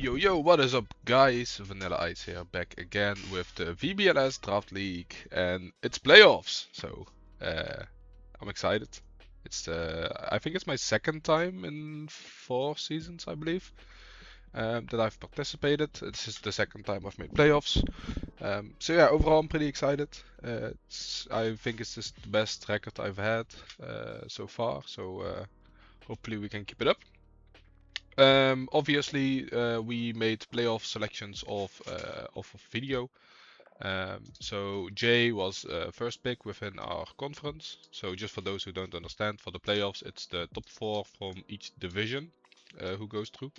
Yo, what is up, guys? Vanilla Ice here, back again with the VBL-S Draft League, and it's playoffs. So, I'm excited. I think it's my second time in 4 seasons, I believe, that I've participated. This is the second time I've made playoffs. So yeah, overall I'm pretty excited. I think it's just the best record I've had so far. So hopefully we can keep it up. Obviously, we made playoff selections of a video. So Jay was first pick within our conference. So just for those who don't understand, for the playoffs, it's the top 4 from each division who goes through.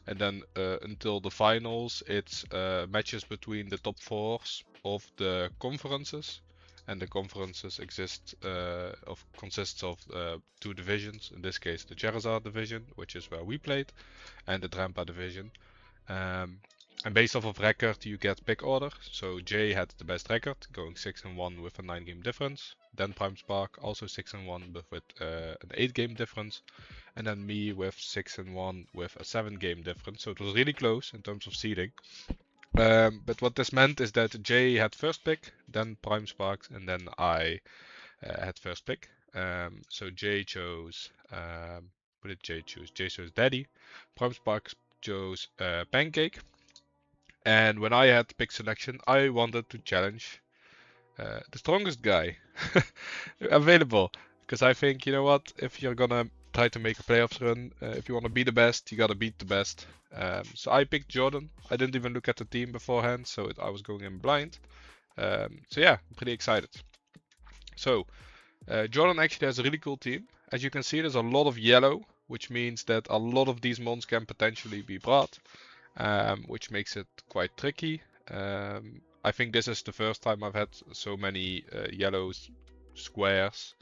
And then until the finals, it's matches between the top 4s of the conferences. And the conferences consists of 2 divisions. In this case, the Charizard division, which is where we played, and the Drampa division. And based off of record, you get pick order. So Jay had the best record, going 6-1 with a 9-game difference. Then Prime Spark also 6-1 but with an 8-game difference. And then me with 6-1 with a 7-game difference. So it was really close in terms of seeding. But what this meant is that Jay had first pick, then Prime Sparks, and then I had first pick. So Jay chose, what did Jay choose? Jay chose Daddy. Prime Sparks chose Pancake. And when I had pick selection, I wanted to challenge the strongest guy available. Because I think, you know what, if you're gonna try to make a playoffs run, if you want to be the best, you gotta beat the best. So I picked Jordan. I didn't even look at the team beforehand, so I was going in blind. So yeah, I'm pretty excited. So Jordan actually has a really cool team. As you can see, there's a lot of yellow, which means that a lot of these mons can potentially be brought, which makes it quite tricky. I think this is the first time I've had so many yellow squares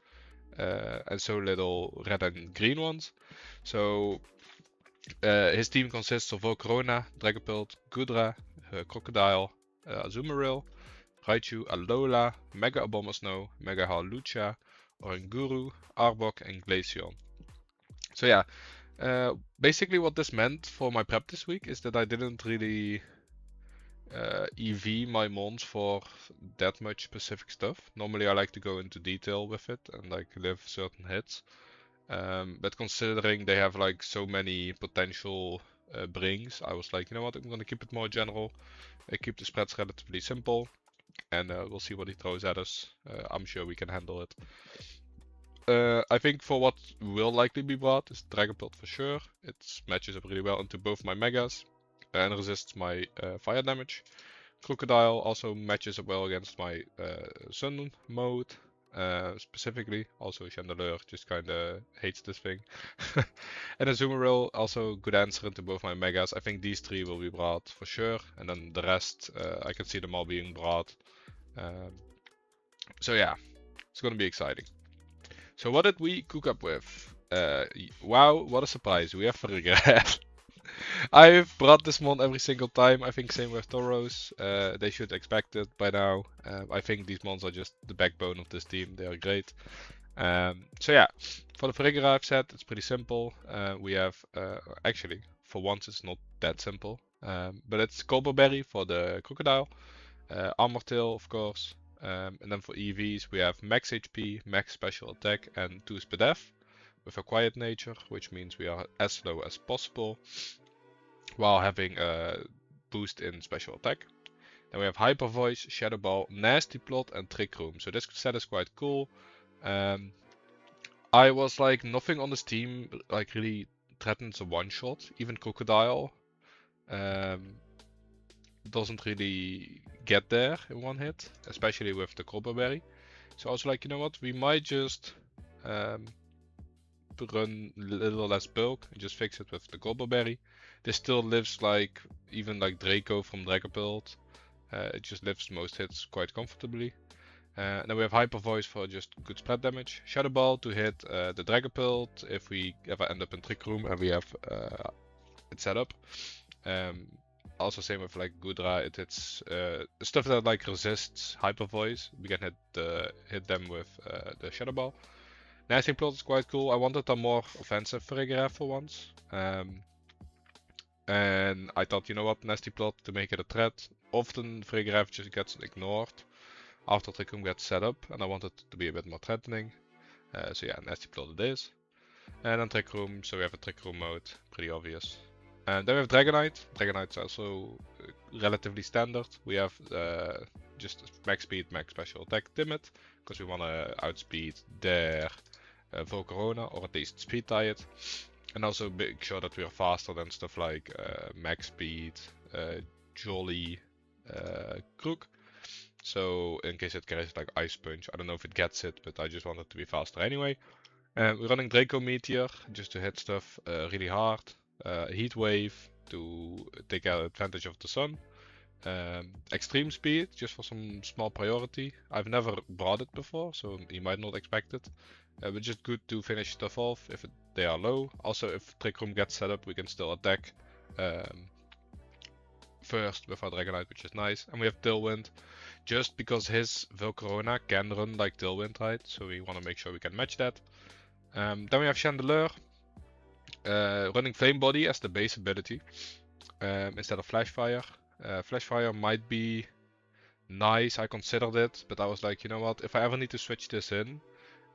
and so little red and green ones. So his team consists of Volcarona, Dragapult, Goodra, Crocodile, Azumarill, Raichu, Alola, Mega Abomasnow, Mega Hawlucha, Oranguru, Arbok, and Glaceon. So yeah, basically what this meant for my prep this week is that I didn't really EV my mons for that much specific stuff. Normally I like to go into detail with it and like live certain hits. But considering they have like so many potential brings, I was like, you know what, I'm gonna keep it more general. I keep the spreads relatively simple, and we'll see what he throws at us. I'm sure we can handle it. I think for what will likely be brought is Dragapult for sure. It matches up really well into both my Megas and resists my fire damage. Crocodile also matches up well against my Sun mode. Specifically, also Chandelure just kinda hates this thing. And Azumarill, also good answer into both my Megas. I think these 3 will be brought for sure, and then the rest, I can see them all being brought. So yeah, it's gonna be exciting. So what did we cook up with? Wow, what a surprise, we have Farigiraf. I've brought this mon every single time. I think same with Tauros. They should expect it by now. I think these mons are just the backbone of this team. They are great. So yeah, for the Farigiraf set, it's pretty simple. We have, actually, for once it's not that simple. But it's Berry for the Crocodile. Armortail, of course. And then for EVs, we have max HP, max special attack, and 2 Spadef with a quiet nature, which means we are as slow as possible while having a boost in special attack. Then we have Hyper Voice, Shadow Ball, Nasty Plot, and Trick Room. So this set is quite cool. I was like, nothing on this team like really threatens a one-shot. Even Crocodile doesn't really get there in one hit, especially with the Berry. So I was like, you know what, we might just run a little less bulk and just fix it with the Berry. This still lives like, even like Draco from Dragapult. It just lives most hits quite comfortably. And then we have Hyper Voice for just good spread damage. Shadow Ball to hit the Dragapult if we ever end up in Trick Room and we have it set up. Also same with like Goodra, it hits stuff that like resists Hyper Voice. We can hit them with the Shadow Ball. Nasty Plot is quite cool. I wanted a more offensive Farigiraf for once. And I thought, you know what, Nasty Plot to make it a threat. Often Frigga just gets ignored after Trick Room gets set up, and I wanted it to be a bit more threatening. So yeah, Nasty Plot it is. And then Trick Room, so we have a Trick Room mode, pretty obvious. And then we have Dragonite. Dragonite's also relatively standard. We have just max speed, max special attack, timid, because we want to outspeed their Volcarona, or at least speed tie it. And also make sure that we are faster than stuff like max speed, Jolly, Crook. So in case it carries like Ice Punch, I don't know if it gets it, but I just want it to be faster anyway. We're running Draco Meteor just to hit stuff really hard. Heat Wave to take advantage of the sun. Extreme Speed just for some small priority. I've never brought it before, so you might not expect it. But just good to finish stuff off if they are low. Also, if Trick Room gets set up, we can still attack first with our Dragonite, which is nice. And we have Tailwind, just because his Volcarona can run like Tailwind, right? So we want to make sure we can match that. Then we have Chandelure, running Flame Body as the base ability instead of Flash Fire. Flash Fire might be nice, I considered it, but I was like, you know what, if I ever need to switch this in,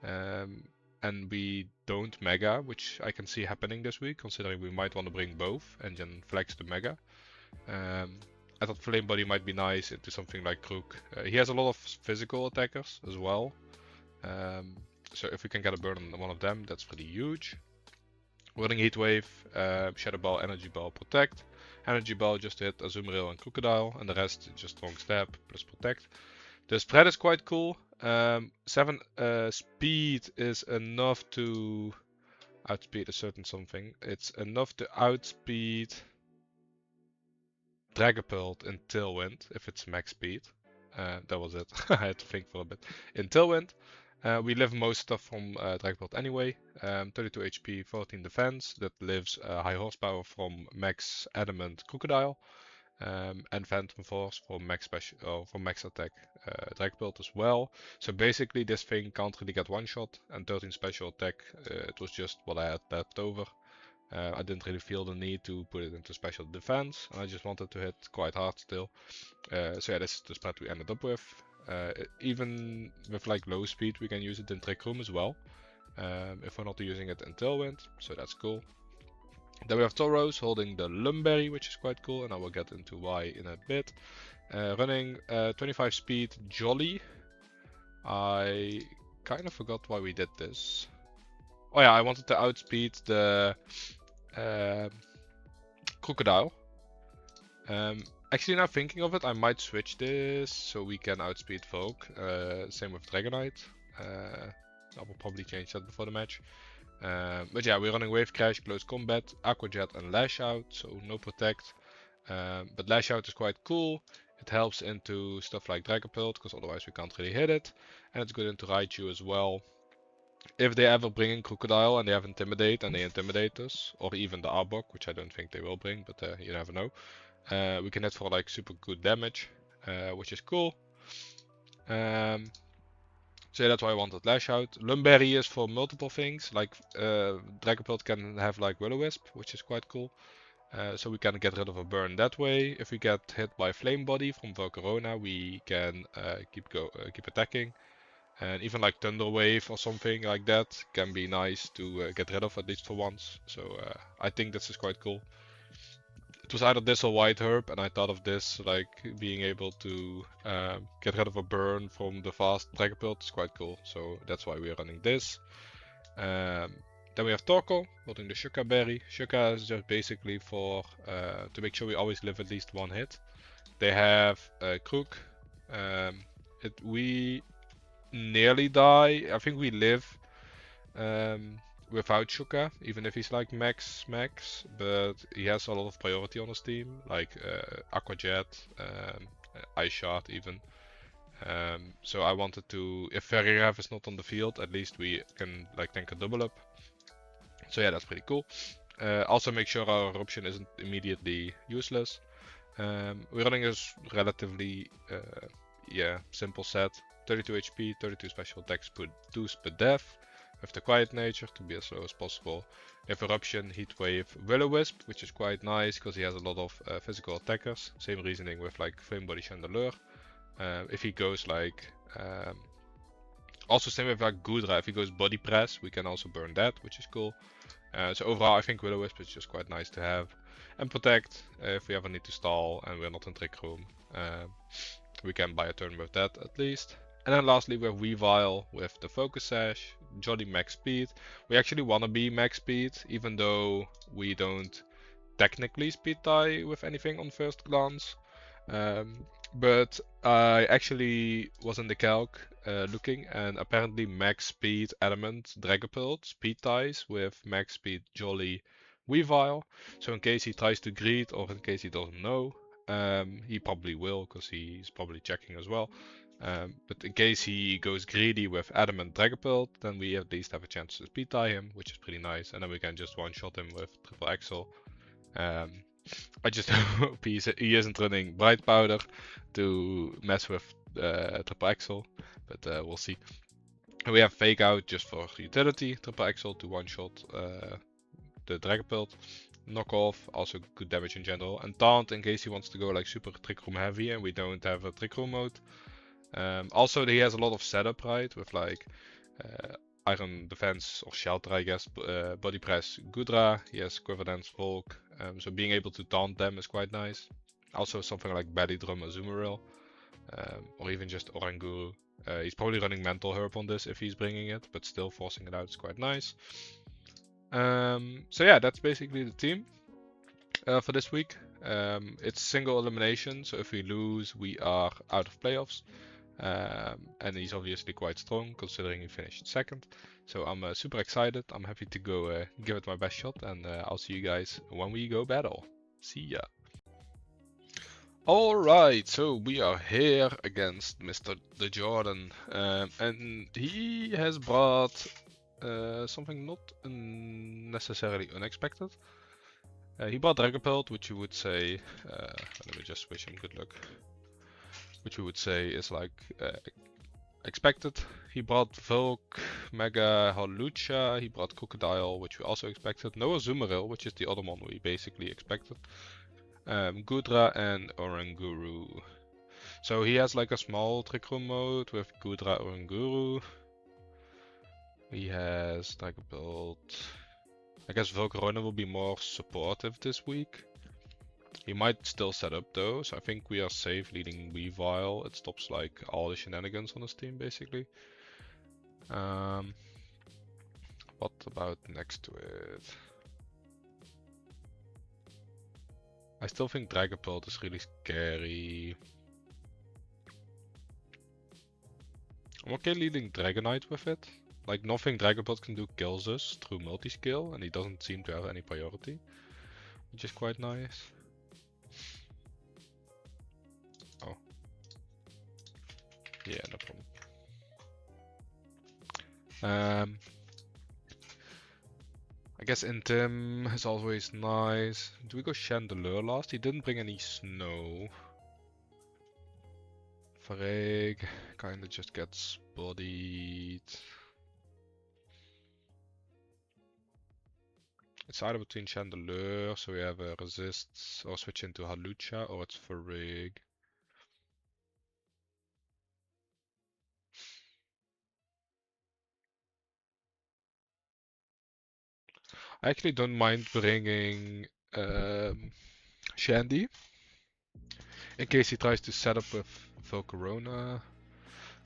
and we don't Mega, which I can see happening this week, considering we might want to bring both and then flex the Mega. I thought Flame Body might be nice into something like Crook. He has a lot of physical attackers as well. So if we can get a burn on one of them, that's pretty huge. Running Heat Wave, Shadow Ball, Energy Ball, Protect. Energy Ball just to hit Azumarill and Crocodile, and the rest just Strong Stab plus Protect. The spread is quite cool. 7 speed is enough to outspeed a certain something. It's enough to outspeed Dragapult in Tailwind if it's max speed. That was it. I had to think for a bit. In Tailwind, we live most stuff from Dragapult anyway. 32 HP, 14 defense. That lives high horsepower from max Adamant Crocodile. And Phantom Force for max special, or for max attack Dragapult as well. So basically this thing can't really get one shot, and 13 special attack, it was just what I had left over. I didn't really feel the need to put it into special defense, and I just wanted to hit quite hard still. So yeah, this is the spread we ended up with. Even with like low speed, we can use it in Trick Room as well, if we're not using it in Tailwind, so that's cool. Then we have Tauros holding the Lumberry, which is quite cool, and I will get into why in a bit. Running 25 speed Jolly. I kind of forgot why we did this. Oh yeah, I wanted to outspeed the Crocodile. Actually, now thinking of it, I might switch this so we can outspeed Volk. Same with Dragonite. I will probably change that before the match. But yeah, we're running Wave Crash, Close Combat, Aqua Jet, and Lash Out, so no Protect. But Lash Out is quite cool. It helps into stuff like Dragapult, because otherwise we can't really hit it. And it's good into Raichu as well. If they ever bring in Crocodile and they have Intimidate and they intimidate us, or even the Arbok, which I don't think they will bring, but you never know. We can hit for like super good damage, which is cool. So yeah, that's why I wanted Lash Out. Lumberry is for multiple things, like Dragapult can have like Will-O-Wisp, which is quite cool. So we can get rid of a burn that way. If we get hit by Flame Body from Volcarona, we can keep attacking. And even like Thunder Wave or something like that can be nice to get rid of, at least for once. So I think this is quite cool. It was either this or White Herb, and I thought of this, like being able to get rid of a burn from the fast Dragapult is quite cool. So that's why we're running this. Then we have Torkoal holding the Shuka Berry. Shuka is just basically for to make sure we always live at least one hit. They have Crook. We nearly die. I think we live without Shuka, even if he's like max, but he has a lot of priority on his team, like Aqua Jet, Ice Shard even. So I wanted to, if Ferrirev is not on the field, at least we can like tank a double up. So yeah, that's pretty cool. Also make sure our eruption isn't immediately useless. We're running a relatively simple set. 32 HP, 32 special attacks, 2 per death. with the quiet nature to be as slow as possible. We have Eruption, Heat Wave, Will-O-Wisp, which is quite nice because he has a lot of physical attackers. Same reasoning with like Flame Body Chandelure. If he goes like also same with like Gudra, if he goes Body Press, we can also burn that, which is cool. So overall, I think Will-O-Wisp is just quite nice to have. And Protect, if we ever need to stall and we're not in Trick Room, we can buy a turn with that at least. And then lastly, we have Weavile with the Focus Sash, Jolly Max Speed. We actually want to be Max Speed, even though we don't technically speed tie with anything on first glance. But I actually was in the calc looking, and apparently max speed Adamant Dragapult speed ties with max speed Jolly Weavile. So in case he tries to greed, or in case he doesn't know, he probably will, because he's probably checking as well. But in case he goes greedy with Adamant Dragapult, then we at least have a chance to speed tie him, which is pretty nice. And then we can just one-shot him with Triple Axel. I just hope he isn't running Bright Powder to mess with Triple Axel, but we'll see. And we have Fake Out just for utility, Triple Axel to one-shot the Dragapult. Knock Off, also good damage in general. And Taunt in case he wants to go like super Trick Room heavy and we don't have a Trick Room mode. Also, he has a lot of setup, right? With like Iron Defense or Shelter, I guess. Body Press Gudra, he has Quiver Dance Volk. So being able to taunt them is quite nice. Also something like Belly Drum Azumarill. Or even just Oranguru. He's probably running Mental Herb on this if he's bringing it, but still forcing it out is quite nice. So yeah, that's basically the team for this week. It's single elimination, so if we lose, we are out of playoffs. And he's obviously quite strong considering he finished second. So I'm super excited. I'm happy to go give it my best shot, and I'll see you guys when we go battle. See ya. Alright, so we are here against Mr. thejordan, and he has brought something not necessarily unexpected. He brought Dragapult, which you would say, let me just wish him good luck, which you would say is like expected. He brought Volk, Mega Hawlucha, he brought Crocodile, which we also expected, no Azumarill, which is the other one we basically expected, Gudra and Oranguru. So he has like a small Trick Room mode with Gudra Oranguru. He has Dragapult. I guess Volcarona will be more supportive this week. He might still set up though, so I think we are safe leading Weavile. It stops like all the shenanigans on his team basically. What about next to it? I still think Dragapult is really scary. I'm okay leading Dragonite with it. Like nothing Dragapult can do kills us through multi-skill, and he doesn't seem to have any priority, which is quite nice. Oh. Yeah, no problem. I guess Intim is always nice. Do we go Chandelure last? He didn't bring any snow. Fareg kinda just gets bodied. It's either between Chandelure, so we have a resist, or switch into Hawlucha, or it's Fareg. I actually don't mind bringing Shandy in case he tries to set up with Volcarona.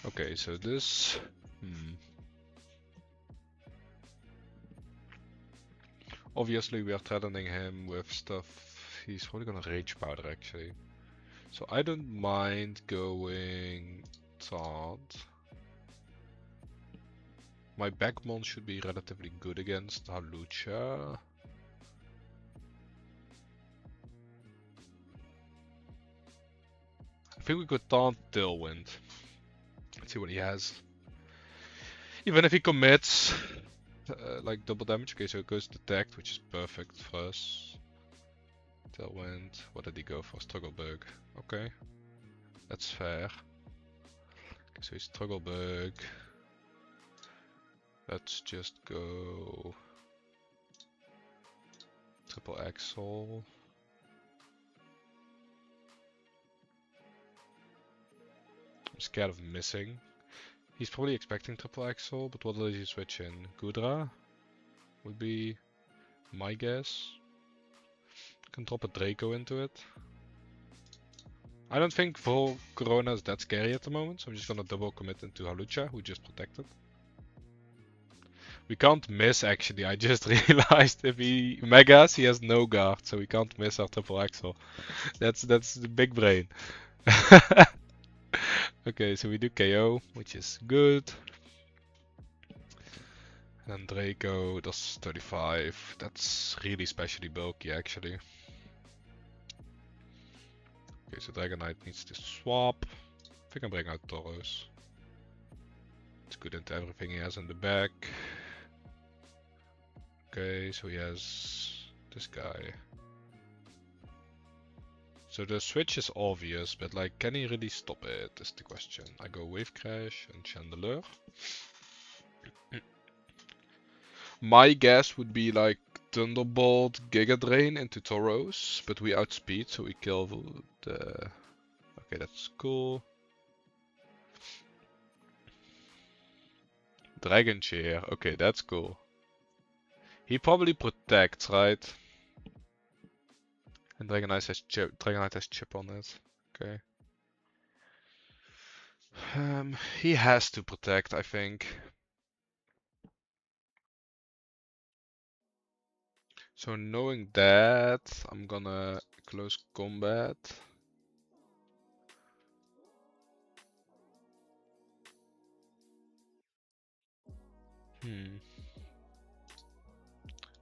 Okay, so this. Obviously, we are threatening him with stuff. He's probably gonna Rage Powder actually. So I don't mind going Taunt. My Backmon should be relatively good against Hawlucha. I think we could Taunt Tailwind. Let's see what he has. Even if he commits like double damage, okay, so it goes detect, which is perfect for us. Tailwind, what did he go for? Struggle Bug. Okay, that's fair. Okay, so he's Struggle Bug. Let's just go triple axle. I'm scared of missing. He's probably expecting triple axle, but what does he switch in? Gudra would be my guess. Can drop a Draco into it. I don't think full Corona is that scary at the moment, so I'm just gonna double commit into Halucha, who just protected. We can't miss actually, I just realized if he megas, he has no guard, so we can't miss our triple axle. That's the big brain. Okay, so we do KO, which is good. And Draco does 35. That's really specially bulky actually. Okay, so Dragon Knight needs to swap. I think I bring out Tauros. It's good into everything he has in the back. Okay, so he has this guy. So the switch is obvious, but like, can he really stop it is the question. I go Wave Crash and Chandelier. My guess would be like Thunderbolt, Giga Drain into Tauros, but we outspeed, so we kill the... Okay, that's cool. Dragon Chair, okay, that's cool. He probably protects, right? And Dragonite has chip on it. Okay. He has to protect, I think. So knowing that, I'm gonna close combat.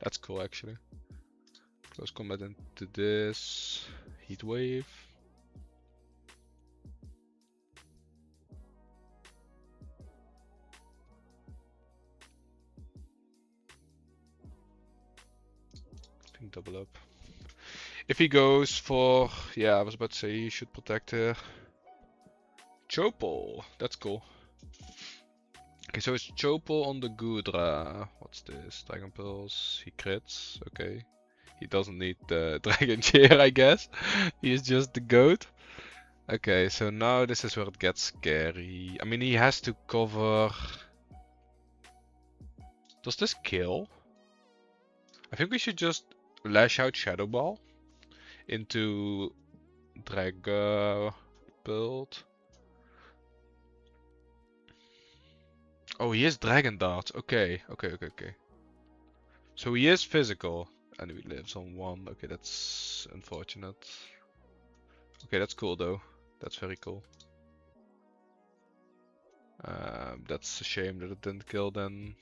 That's cool actually. Close combat into this. Heat wave. I think double up. If he goes for... Yeah, I was about to say he should protect here. Chopal. That's cool. Okay, so it's Chopal on the Gudra. What's this? Dragon Pulse. He crits. Okay. He doesn't need the Dragon Chair, I guess. He is just the goat. Okay, so now this is where it gets scary. I mean, he has to cover... Does this kill? I think we should just lash out Shadow Ball into Drag build. Oh, he is Dragon Dart. Okay. So he is physical. And he lives on 1. Okay, that's unfortunate. Okay, that's cool though. That's very cool. That's a shame that it didn't kill then.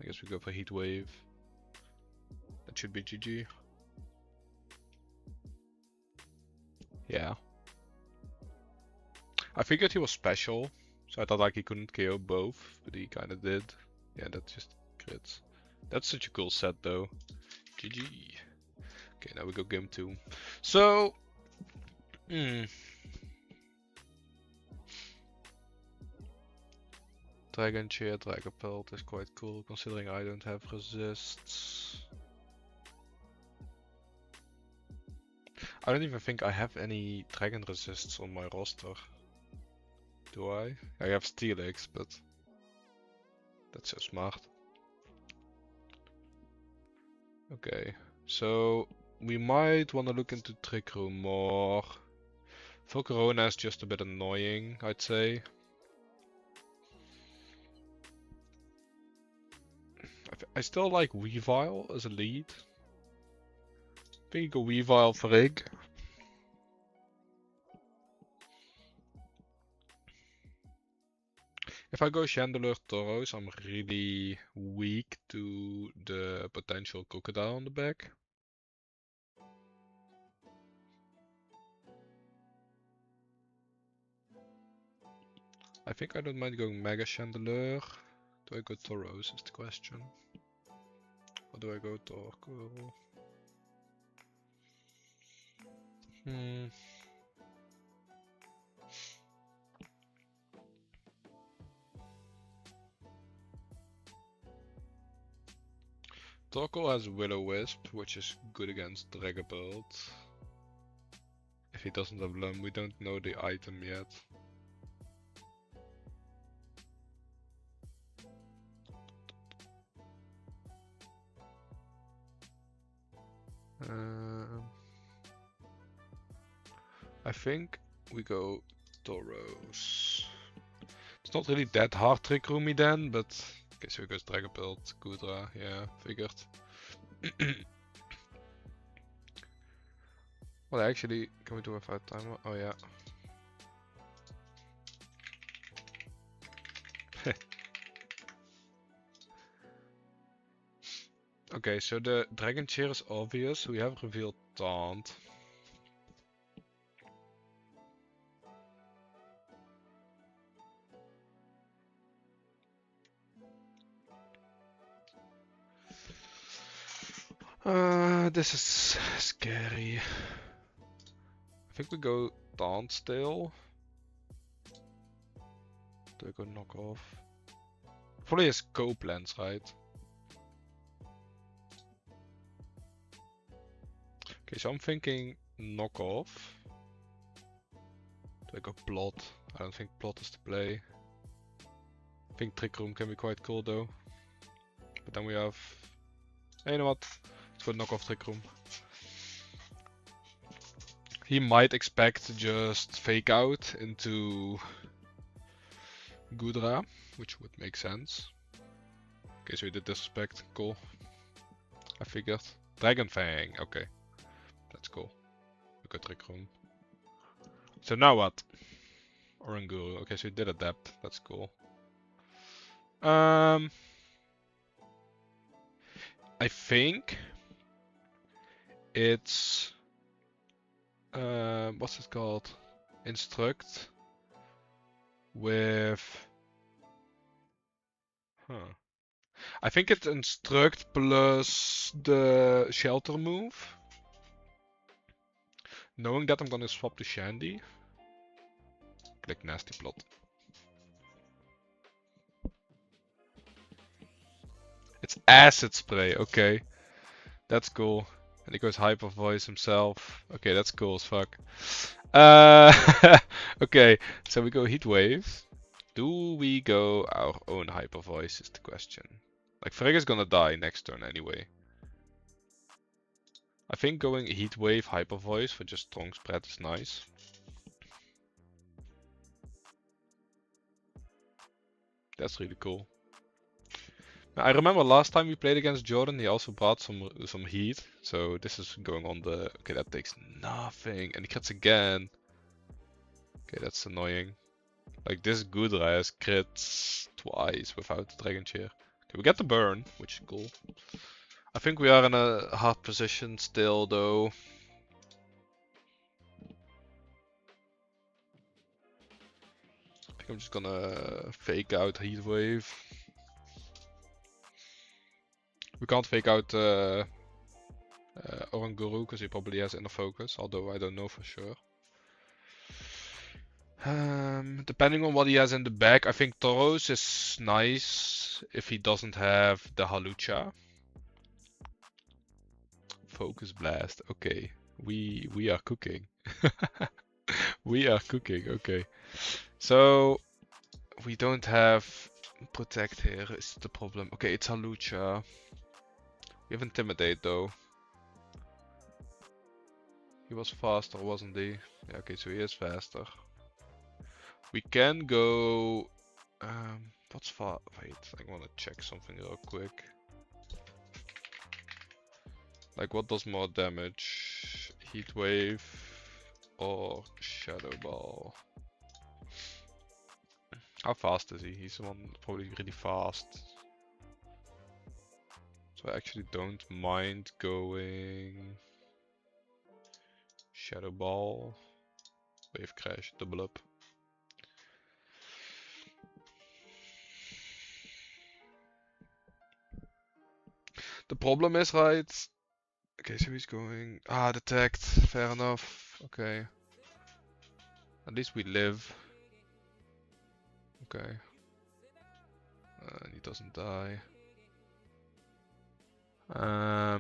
I guess we go for Heat Wave. That should be GG. Yeah. I figured he was special, so I thought like he couldn't KO both, but he kinda did. Yeah, that's just crits. That's such a cool set though. GG. Okay, now we go game 2. So... Dragon Chair, Dragon Pelt is quite cool, considering I don't have resists. I don't even think I have any Dragon resists on my roster. Do I? I have Steelix, but that's so smart. Okay, so we might want to look into Trick Room more. Volcarona is just a bit annoying, I'd say. I still like Weavile as a lead. I think you go Weavile for Rig. If I go Chandelier Tauros, I'm really weak to the potential Crocodile on the back. I think I don't mind going Mega Chandelier. Do I go Tauros is the question. Or do I go Torkoal? Torkoal has Will-O-Wisp, which is good against Dragapult. If he doesn't have Lum, we don't know the item yet. I think we go Tauros. It's not really that hard Trick Roomy then, but okay, so he goes Dragapult, Gudra, yeah, figured. Well, actually, can we do a 5 timer? Oh yeah. Okay, so the Dragon Chair is obvious. We have revealed Taunt. This is scary. I think we go Taunt still. Do we go knock off? Probably has scope lens, right? Okay, so I'm thinking knock off. Do I go plot? I don't think plot is the play. I think Trick Room can be quite cool though. But then we have... Hey, you know what? Let's go knock off Trick Room. He might expect to just fake out into Gudra, which would make sense. Okay, so he did disrespect. Cool. I figured. Dragon Fang. Okay. That's cool. We got Trick Room. So now what? Oranguru. Okay, so he did adapt. That's cool. I think it's what's it called? Instruct with I think it's instruct plus the shelter move. Knowing that I'm gonna swap to Shandy. Click nasty plot. It's acid spray, okay. That's cool. And he goes hyper voice himself. Okay, that's cool as fuck. Okay, so we go heat wave. Do we go our own hyper voice is the question. Like Frigga's gonna die next turn anyway. I think going heat wave hyper voice for just strong spread is nice. That's really cool. I remember last time we played against Jordan, he also brought some heat. So this is going on the... Okay, that takes nothing. And he crits again. Okay, that's annoying. Like this Gudra has crits twice without the Dragon Chair. Okay, we get the burn, which is cool. I think we are in a hard position still though. I think I'm just gonna fake out Heat Wave. We can't fake out Oranguru because he probably has inner focus, although I don't know for sure. Depending on what he has in the back, I think Tauros is nice if he doesn't have the Halucha. Focus Blast, okay. We are cooking. We are cooking, okay. So we don't have Protect here, is the problem. Okay, it's Halucha. We have Intimidate though. He was faster, wasn't he? Yeah, okay, so he is faster. We can go... what's far? Wait, I want to check something real quick. Like, what does more damage? Heat Wave or Shadow Ball? How fast is he? He's one probably really fast. So I actually don't mind going Shadow Ball, Wave Crash, double up. The problem is, right? Okay, so he's going... Ah, detect. Fair enough. Okay. At least we live. Okay. And he doesn't die. I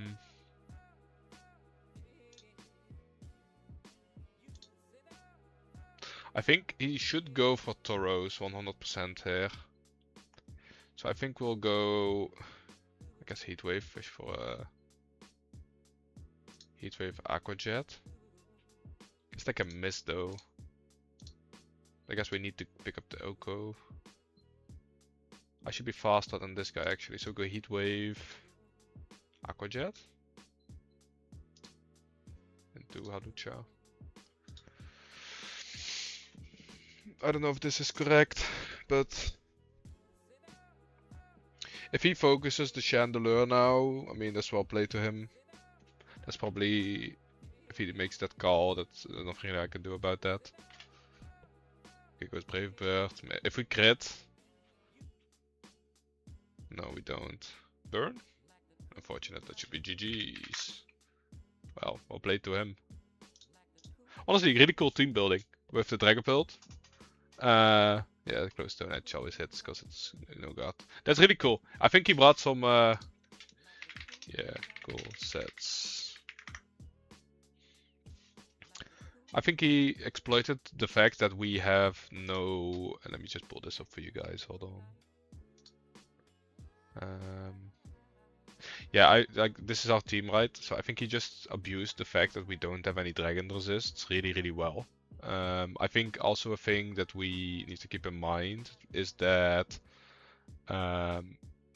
think he should go for Tauros 100% here. So I think we'll go, I guess Heatwave fish for a Heatwave Aquajet. It's like a miss though. I guess we need to pick up the Oko. I should be faster than this guy actually, so go Heatwave Aquajet into Halucha. I don't know if this is correct, but if he focuses the Chandelure now, I mean, that's well played to him. That's probably, if he makes that call, that's nothing I can do about that. Okay, goes Brave Bird. If we crit, no, we don't. Burn? Unfortunate, that should be GG's. Well played to him. Honestly, really cool team building with the Dragapult. Yeah, the close stone edge always hits because it's no god. That's really cool. I think he brought some yeah, cool sets. I think he exploited the fact that we have no. And let me just pull this up for you guys. Hold on. Yeah, this is our team, right? So I think he just abused the fact that we don't have any dragon resists really well. I think also a thing that we need to keep in mind is that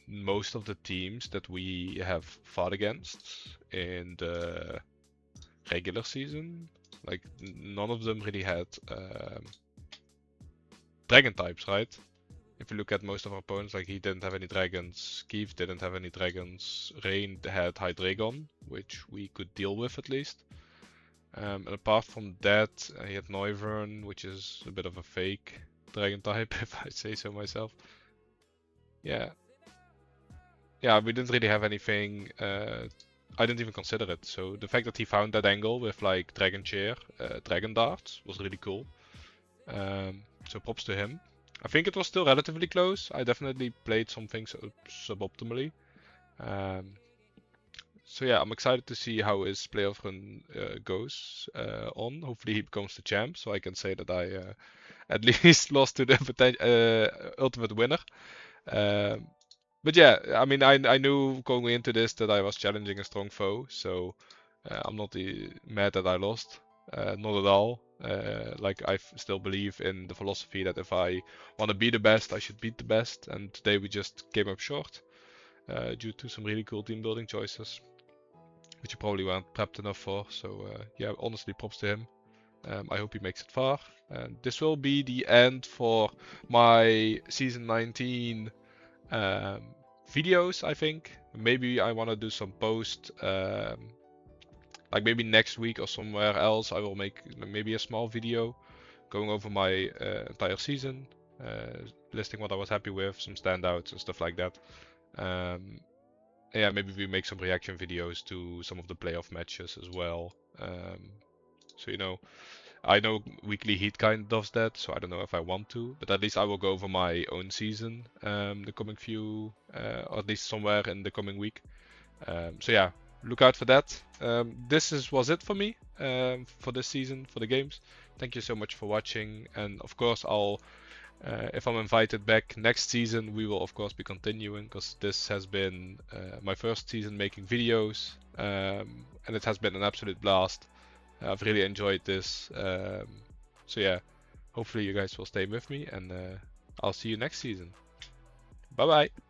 most of the teams that we have fought against in the regular season, like none of them really had dragon types, right? If you look at most of our opponents, like he didn't have any dragons, Keith didn't have any dragons, Rain had Hydreigon, which we could deal with at least. And apart from that, he had Noivern, which is a bit of a fake dragon type, if I say so myself. Yeah. Yeah, we didn't really have anything. I didn't even consider it. So the fact that he found that angle with like Dragon Chair, Dragon Darts was really cool. So props to him. I think it was still relatively close. I definitely played some things suboptimally. So yeah, I'm excited to see how his playoff run goes on. Hopefully he becomes the champ, so I can say that I at least lost to the ultimate winner. But yeah, I mean, I knew going into this that I was challenging a strong foe, so I'm not mad that I lost. Not at all. Like I still believe in the philosophy that if I want to be the best, I should beat the best. And today we just came up short due to some really cool team building choices, which you probably weren't prepped enough for. So yeah, honestly, props to him. I hope he makes it far. And this will be the end for my season 19 videos, I think. Maybe I want to do some post, like maybe next week or somewhere else. I will make maybe a small video going over my entire season, listing what I was happy with, some standouts and stuff like that. Yeah, maybe we make some reaction videos to some of the playoff matches as well. So you know, I know Weekly Heat kind of does that, so I don't know if I want to, but at least I will go over my own season the coming few, or at least somewhere in the coming week. So yeah, look out for that. This was it for me for this season, for the games. Thank you so much for watching, and of course I'll, if I'm invited back next season, we will of course be continuing, because this has been my first season making videos, and it has been an absolute blast. I've really enjoyed this. So yeah, hopefully you guys will stay with me, and I'll see you next season. Bye bye.